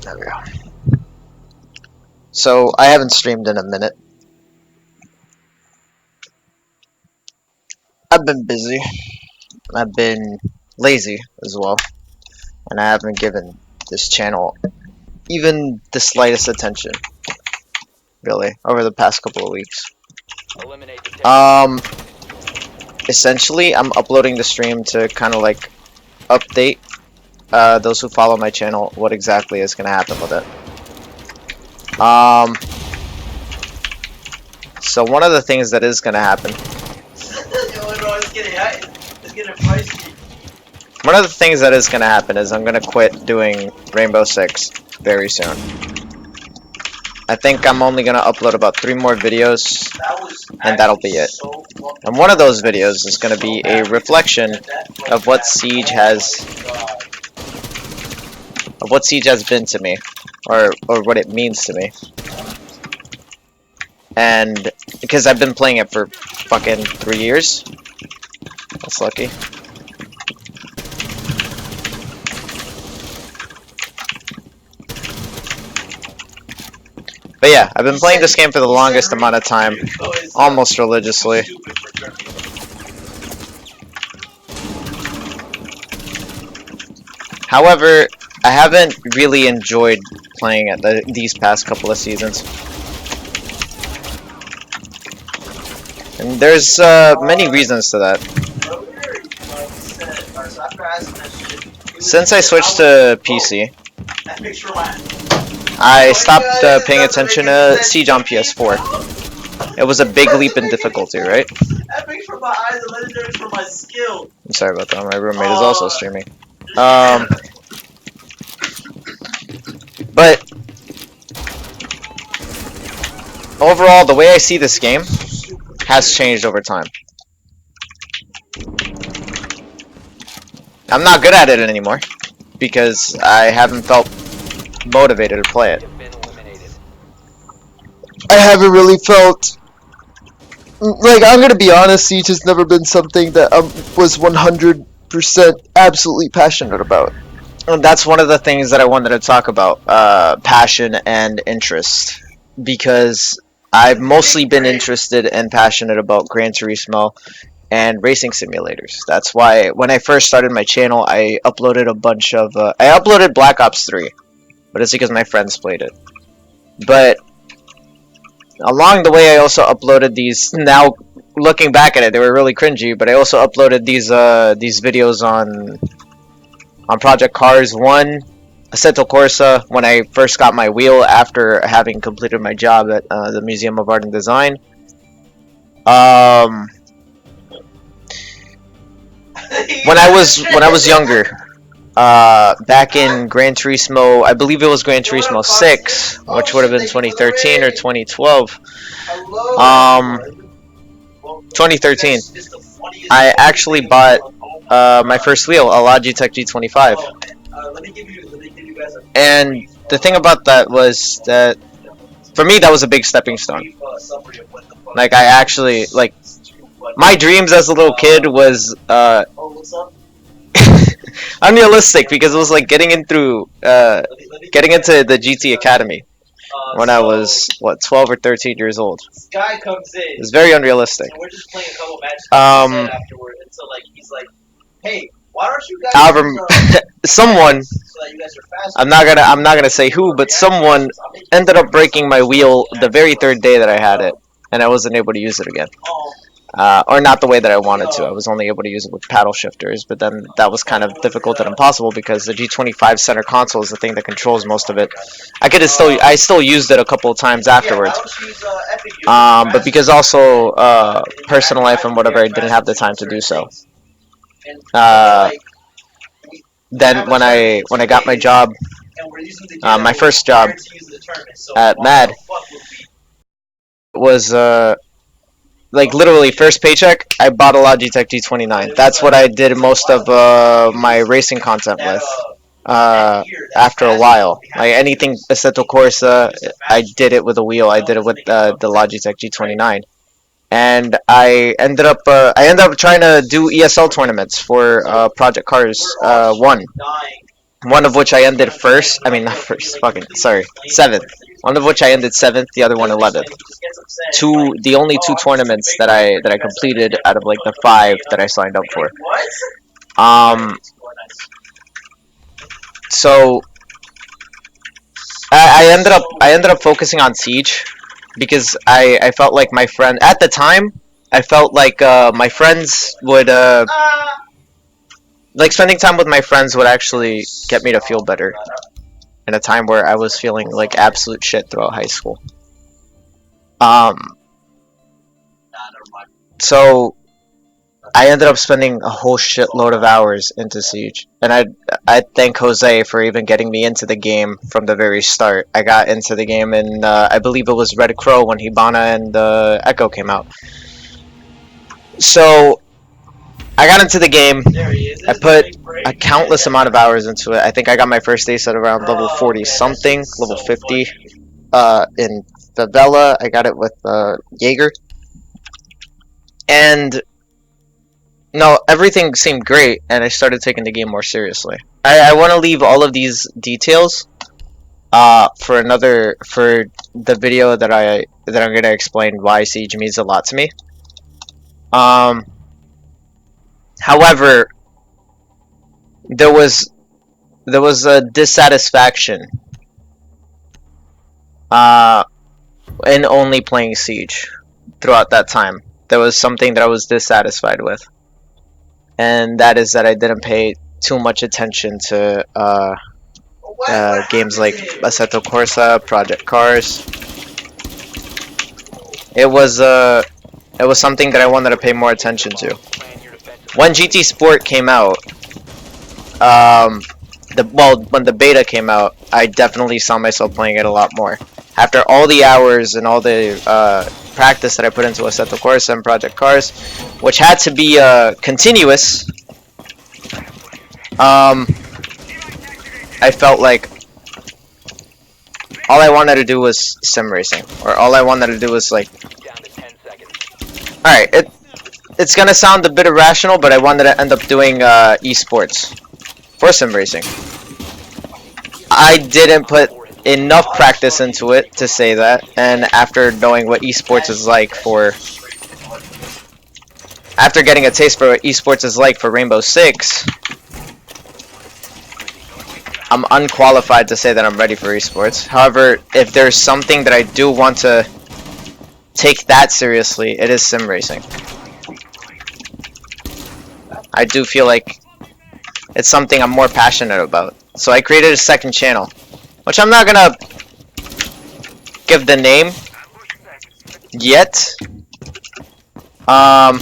There we go. So, I haven't streamed in a minute. I've been busy. I've been lazy as well. And I haven't given this channel even the slightest attention, really, over the past couple of weeks. Essentially, I'm uploading the stream to kind of like update those who follow my channel what exactly is going to happen with it. So one of the things that is going to happen. One of the things that is going to happen is I'm going to quit doing Rainbow Six very soon. I think I'm only going to upload about 3 more videos, and that'll be it. And one of those videos is going to be a reflection of what Siege has been to me, or what it means to me. And because I've been playing it for fucking 3 years. That's lucky. But yeah, I've been playing this game for the longest amount of time, almost religiously. However, I haven't really enjoyed playing it these past couple of seasons. And there's many reasons to that. Since I switched to PC, I stopped paying attention to Siege on PS4. It was a big leap in difficulty, right? I'm sorry about that, my roommate is also streaming. But overall, the way I see this game has changed over time. I'm not good at it anymore because I haven't felt motivated to play it. I haven't really felt like, I'm gonna be honest, Siege has never been something that I was 100% absolutely passionate about. And that's one of the things that I wanted to talk about, passion and interest, because I've mostly been interested and passionate about Gran Turismo and racing simulators. That's why when I first started my channel, I uploaded a bunch of I uploaded Black Ops 3, but it's because my friends played it. But along the way, I also uploaded these. Now looking back at it, they were really cringy, but I also uploaded these videos on Project Cars 1, Assetto Corsa, when I first got my wheel after having completed my job at the Museum of Art and Design. When I was younger, back in Gran Turismo, I believe it was Gran Turismo 6, which would have been 2013 or 2012. 2013. I actually bought my first wheel, a Logitech G25. And the thing about that was that, for me, that was a big stepping stone. Like, I actually, like, my dreams as a little kid was unrealistic, because it was like getting into the GT Academy when I was, what, 12 or 13 years old. It was very unrealistic. However, someone, I'm not gonna say who, but someone ended up breaking my wheel the very third day that I had it, and I wasn't able to use it again. Or not the way that I wanted to. I was only able to use it with paddle shifters, but then that was kind of difficult and impossible because the G25 center console is the thing that controls most of it. I still used it a couple of times afterwards, but because also personal life and whatever, I didn't have the time to do so. Then when I got my job, my first job at MAD was like literally first paycheck, I bought a Logitech G29. That's what I did most of my racing content with. After a while, like anything Assetto Corsa, I did it with a wheel. I did it with the Logitech G29, and I ended up trying to do ESL tournaments for Project Cars 1. one of which I ended first. I mean, not first. Fucking sorry, seventh. One of which I ended seventh. The other one 11th. The only two tournaments that I completed out of like the five that I signed up for. Um, so I ended up focusing on Siege because I felt like my friend at the time I felt like my friends would like spending time with my friends would actually get me to feel better in a time where I was feeling like absolute shit throughout high school. Um, so I ended up spending a whole shitload of hours into Siege, and I thank Jose for even getting me into the game from the very start. I got into the game, and I believe it was Red Crow when Hibana and Echo came out. So I got into the game. I put a countless amount of hours into it. I think I got my first ace at around level 40 something, level 50. In Favela, I got it with Jaeger, and no, everything seemed great, and I started taking the game more seriously. I want to leave all of these details for the video that I'm gonna explain why Siege means a lot to me. Um, however, there was a dissatisfaction uh in only playing Siege throughout that time. There was something that I was dissatisfied with, and that is that I didn't pay too much attention to games like Assetto Corsa, Project Cars. It was it was something that I wanted to pay more attention to. When GT Sport came out, when the beta came out, I definitely saw myself playing it a lot more. After all the hours and all the practice that I put into Assetto Corsa and Project Cars, which had to be continuous, I felt like all I wanted to do was sim racing, or all I wanted to do was like, all right, it's gonna sound a bit irrational, but I wanted to end up doing esports for sim racing. I didn't put enough practice into it to say that, and after knowing what esports is like after getting a taste for what esports is like for Rainbow Six, I'm unqualified to say that I'm ready for esports. However, if there's something that I do want to take that seriously, it is sim racing. I do feel like it's something I'm more passionate about. So I created a second channel, which I'm not gonna give the name yet. I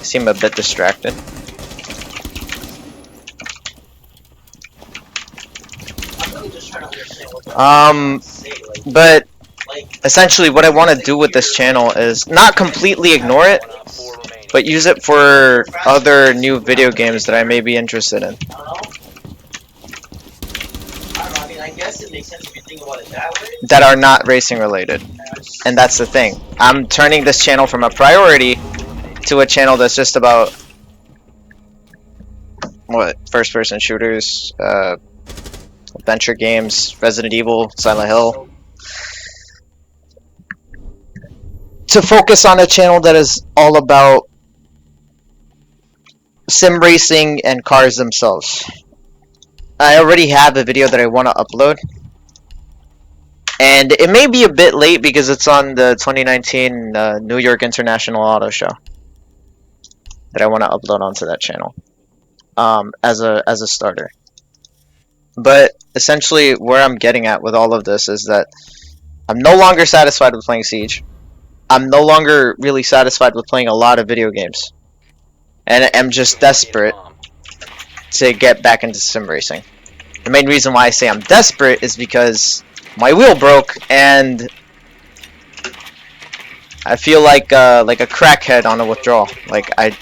seem a bit distracted. But essentially what I want to do with this channel is not completely ignore it, but use it for other new video games that I may be interested in. That are not racing related. And that's the thing. I'm turning this channel from a priority to a channel that's just about first person shooters, adventure games, Resident Evil, Silent Hill. To focus on a channel that is all about sim racing and cars themselves. I already have a video that I want to upload, and it may be a bit late because it's on the 2019 New York International Auto Show that I want to upload onto that channel as a starter. But essentially where I'm getting at with all of this is that I'm no longer satisfied with playing Siege. I'm no longer really satisfied with playing a lot of video games, and I'm just desperate to get back into sim racing. The main reason why I say I'm desperate is because my wheel broke, and I feel like a crackhead on a withdrawal. Like I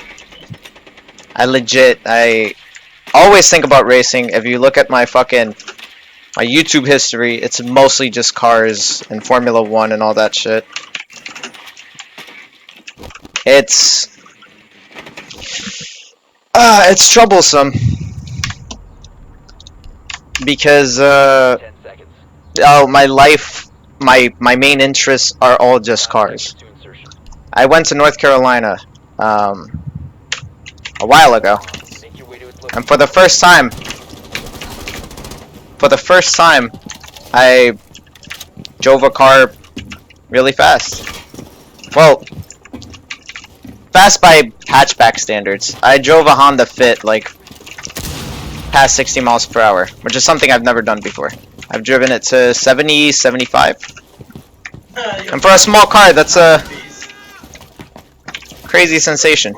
always think about racing. If you look at my YouTube history, it's mostly just cars and Formula 1 and all that shit. It's It's troublesome because oh, my life, my main interests are all just cars. I went to North Carolina um, a while ago, and for the first time, I drove a car really fast. Well, fast by hatchback standards. I drove a Honda Fit like past 60 miles per hour, which is something I've never done before. I've driven it to 70, 75. And for a small car, that's a crazy sensation.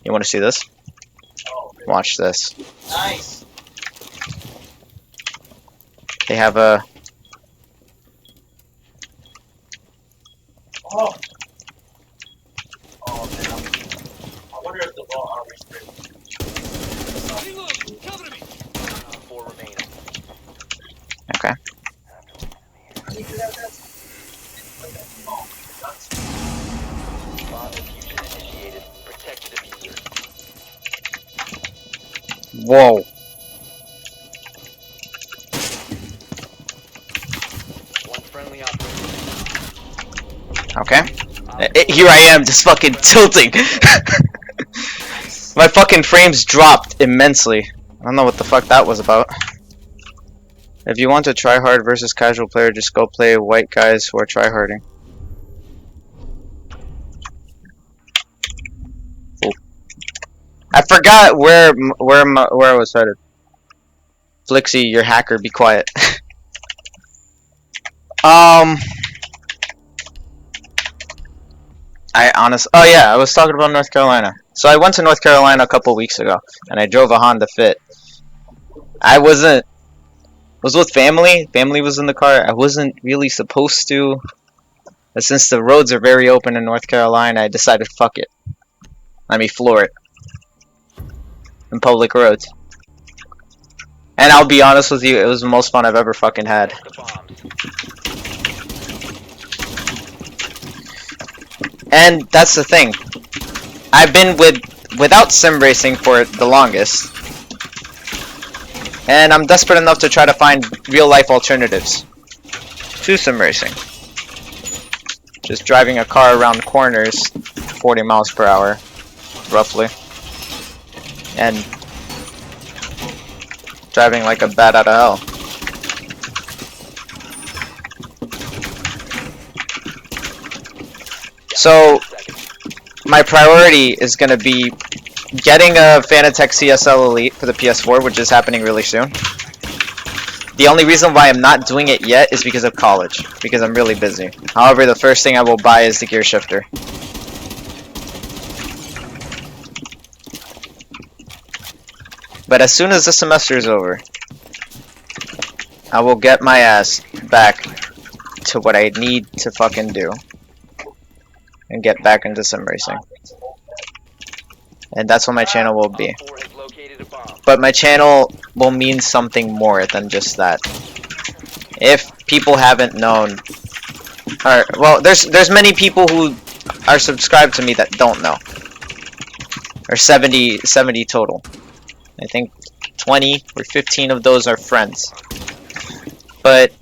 You want to see this? Watch this. Nice. They have a... Oh. Oh man. I wonder if the ball are restricted. Okay. Whoa. Okay. Here I am, just fucking tilting. My fucking frames dropped immensely. I don't know what the fuck that was about. If you want to try hard versus casual player, just go play white guys who are tryharding. Cool. I forgot where I was headed. Flixie, you're hacker. Be quiet. Oh yeah, I was talking about North Carolina. So I went to North Carolina a couple weeks ago, and I drove a Honda Fit. I was with family. Family was in the car. I wasn't really supposed to, but since the roads are very open in North Carolina, I decided fuck it. Let me floor it in public roads. And I'll be honest with you, it was the most fun I've ever fucking had. And that's the thing. I've been without sim racing for the longest. And I'm desperate enough to try to find real life alternatives to sim racing. Just driving a car around corners 40 miles per hour, roughly. And driving like a bat out of hell. So, my priority is going to be getting a Fanatec CSL Elite for the PS4, which is happening really soon. The only reason why I'm not doing it yet is because of college, because I'm really busy. However, the first thing I will buy is the gear shifter. But as soon as the semester is over, I will get my ass back to what I need to fucking do. And get back into sim racing. And that's what my channel will be. But my channel will mean something more than just that. If people haven't known, or well, there's many people who are subscribed to me that don't know. Or 70 total. I think 20 or 15 of those are friends. But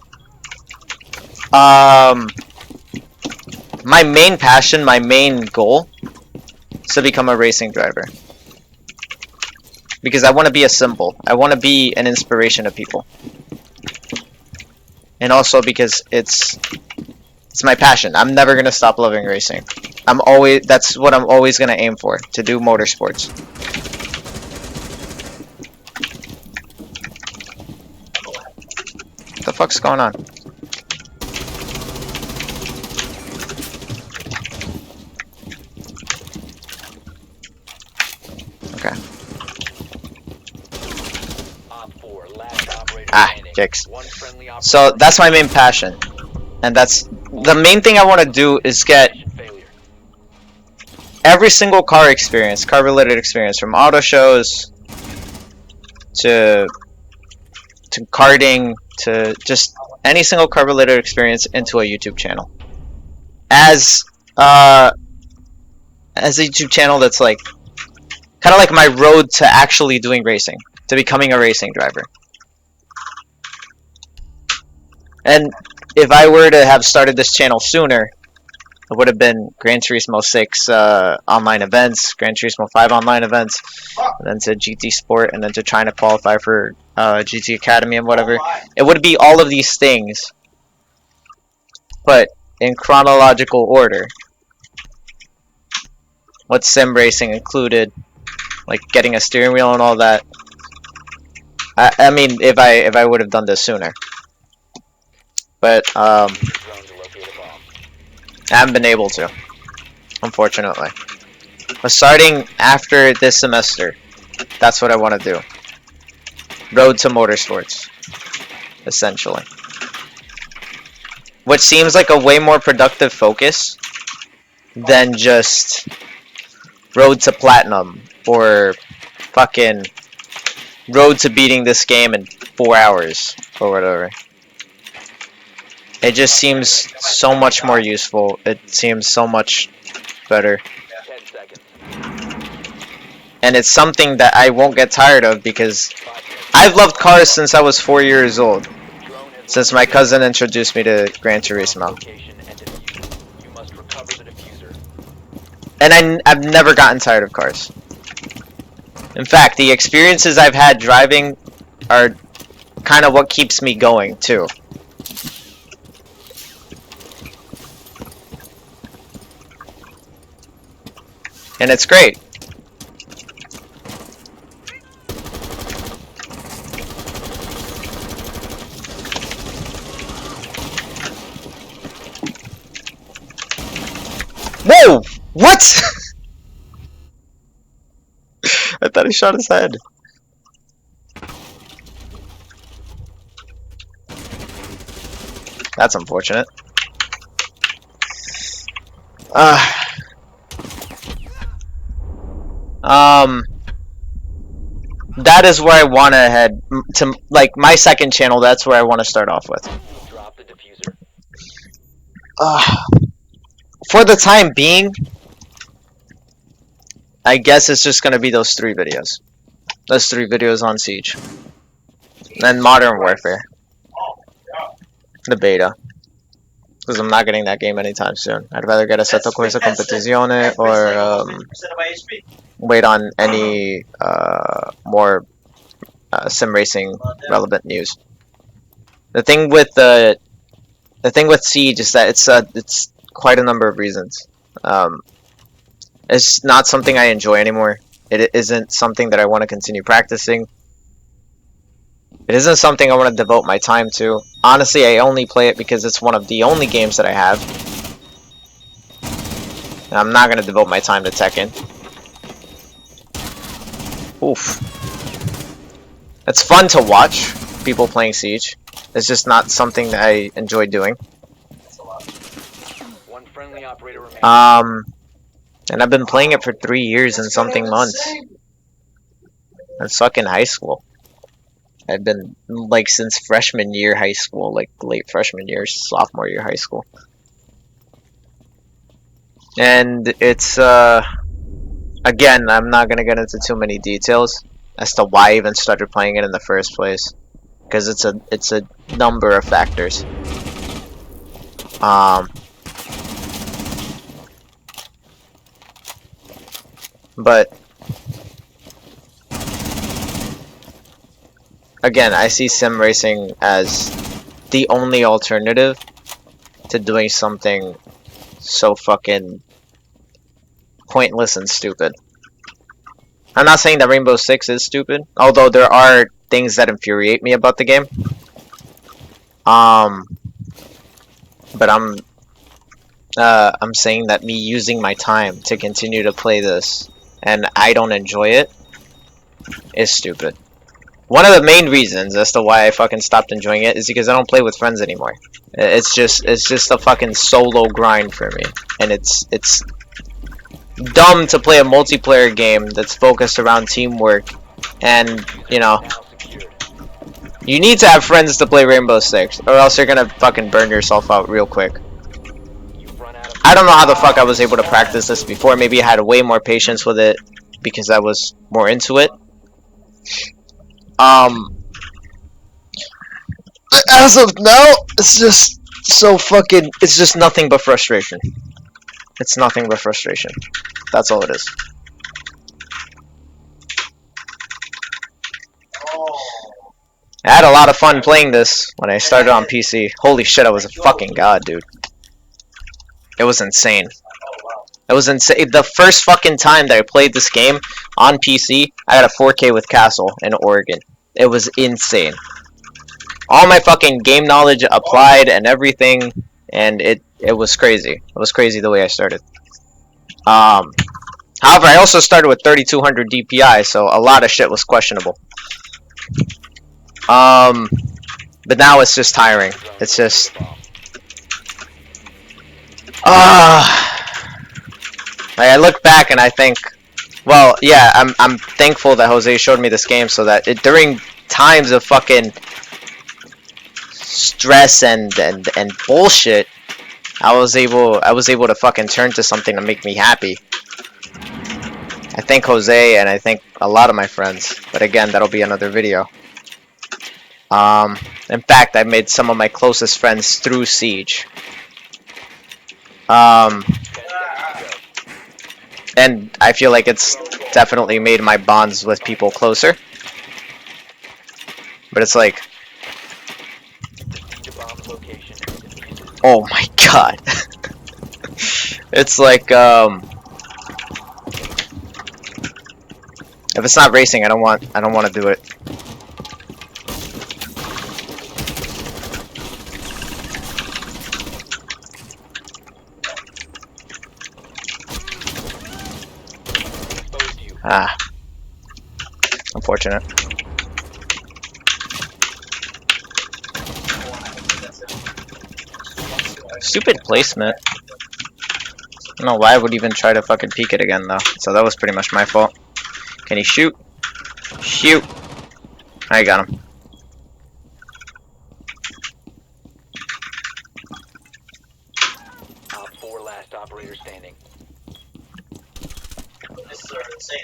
my main passion, my main goal is to become a racing driver. Because I want to be a symbol. I want to be an inspiration to people. And also because it's my passion. I'm never going to stop loving racing. That's what I'm always going to aim for, to do motorsports. What the fuck's going on? Okay. Kicks. So that's my main passion. And that's the main thing I want to do is get every single car related experience, from auto shows to to karting to just any single car related experience into a YouTube channel. As uh, as a YouTube channel that's like kind of like my road to actually doing racing, to becoming a racing driver. And if I were to have started this channel sooner, it would have been Gran Turismo 6 online events, Gran Turismo 5 online events, and then to GT Sport, and then to trying to qualify for GT Academy and whatever. It would be all of these things, but in chronological order. What sim racing included, like getting a steering wheel and all that. I mean, if I would have done this sooner, but I haven't been able to, unfortunately. But starting after this semester, that's what I want to do. Road to motorsports, essentially. Which seems like a way more productive focus than just road to platinum or fucking road to beating this game in 4 hours or whatever. It just seems so much more useful. It seems so much better. And it's something that I won't get tired of because I've loved cars since I was 4 years old. Since my cousin introduced me to Gran Turismo. And I've never gotten tired of cars. In fact, the experiences I've had driving are kind of what keeps me going, too. And it's great. Whoa! What? I thought he shot his head. That's unfortunate. That is where I want to head to, like my second channel. That's where I want to start off with. For the time being, I guess it's just gonna be those 3 videos. Those 3 videos on Siege. And Modern Warfare. The beta. Because I'm not getting that game anytime soon. I'd rather get Assetto Corsa Competizione or wait on any more sim racing relevant news. The thing with Siege is that it's quite a number of reasons. It's not something I enjoy anymore. It isn't something that I want to continue practicing. It isn't something I want to devote my time to. Honestly, I only play it because it's one of the only games that I have. And I'm not going to devote my time to Tekken. Oof. It's fun to watch people playing Siege. It's just not something that I enjoy doing. And I've been playing it for 3 years and something months. That's fucking high school. I've been, like, since freshman year high school, like, late freshman year, sophomore year high school. And it's, again, I'm not gonna get into too many details as to why I even started playing it in the first place. Because it's a number of factors. But again, I see sim racing as the only alternative to doing something so fucking pointless and stupid. I'm not saying that Rainbow Six is stupid, although there are things that infuriate me about the game. But I'm saying that me using my time to continue to play this and I don't enjoy it is stupid. One of the main reasons as to why I fucking stopped enjoying it is because I don't play with friends anymore. It's just a fucking solo grind for me, and it's dumb to play a multiplayer game that's focused around teamwork and, you know, You need to have friends to play Rainbow Six, or else you're gonna fucking burn yourself out real quick. I don't know how the fuck I was able to practice this before. Maybe I had way more patience with it because I was more into it. As of now, it's just so fucking. It's just nothing but frustration. It's nothing but frustration. That's all it is. I had a lot of fun playing this when I started on PC. Holy shit, I was a fucking god, dude. It was insane. It was insane. The first fucking time that I played this game on PC, I got a 4K with Castle in Oregon. It was insane. All my fucking game knowledge applied and everything, and it was crazy. It was crazy the way I started. However, I also started with 3200 DPI, so a lot of shit was questionable. But now it's just tiring. It's just like, I look back and I think, well, yeah, I'm thankful that Jose showed me this game so that during times of fucking stress and bullshit, I was able to fucking turn to something to make me happy. I thank Jose and I thank a lot of my friends, but again, that'll be another video. In fact, I made some of my closest friends through Siege. And I feel like it's definitely made my bonds with people closer. But it's like, oh my god. It's like, if it's not racing, I don't want to do it. Ah, unfortunate. Stupid placement. I don't know why I would even try to fucking peek it again though. So that was pretty much my fault. Can he shoot? Shoot! I got him. Four last operator standing. This is insane.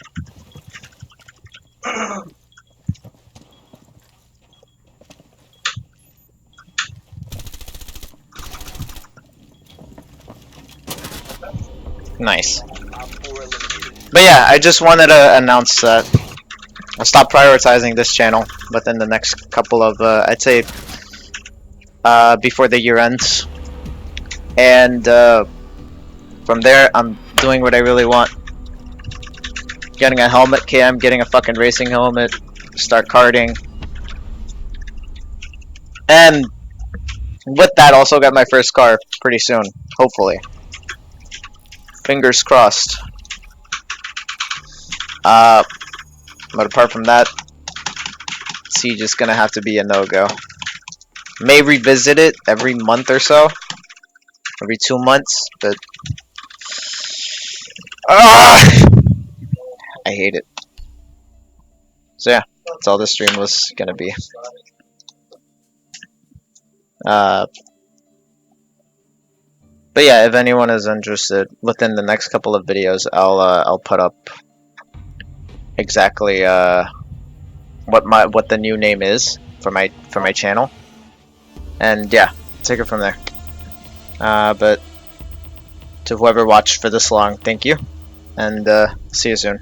Nice. But yeah, I just wanted to announce that I'll stop prioritizing this channel within the next couple of, I'd say, before the year ends. And from there, I'm doing what I really want. Getting a helmet cam, getting a fucking racing helmet, start karting. And with that, also get my first car pretty soon, hopefully. Fingers crossed. But apart from that, Siege is gonna have to be a no-go. May revisit it every month or so, every 2 months, but I hate it. So yeah, that's all this stream was gonna be. But yeah, if anyone is interested, within the next couple of videos, I'll put up exactly what the new name is for my channel, and yeah, take it from there. But to whoever watched for this long, thank you, and see you soon.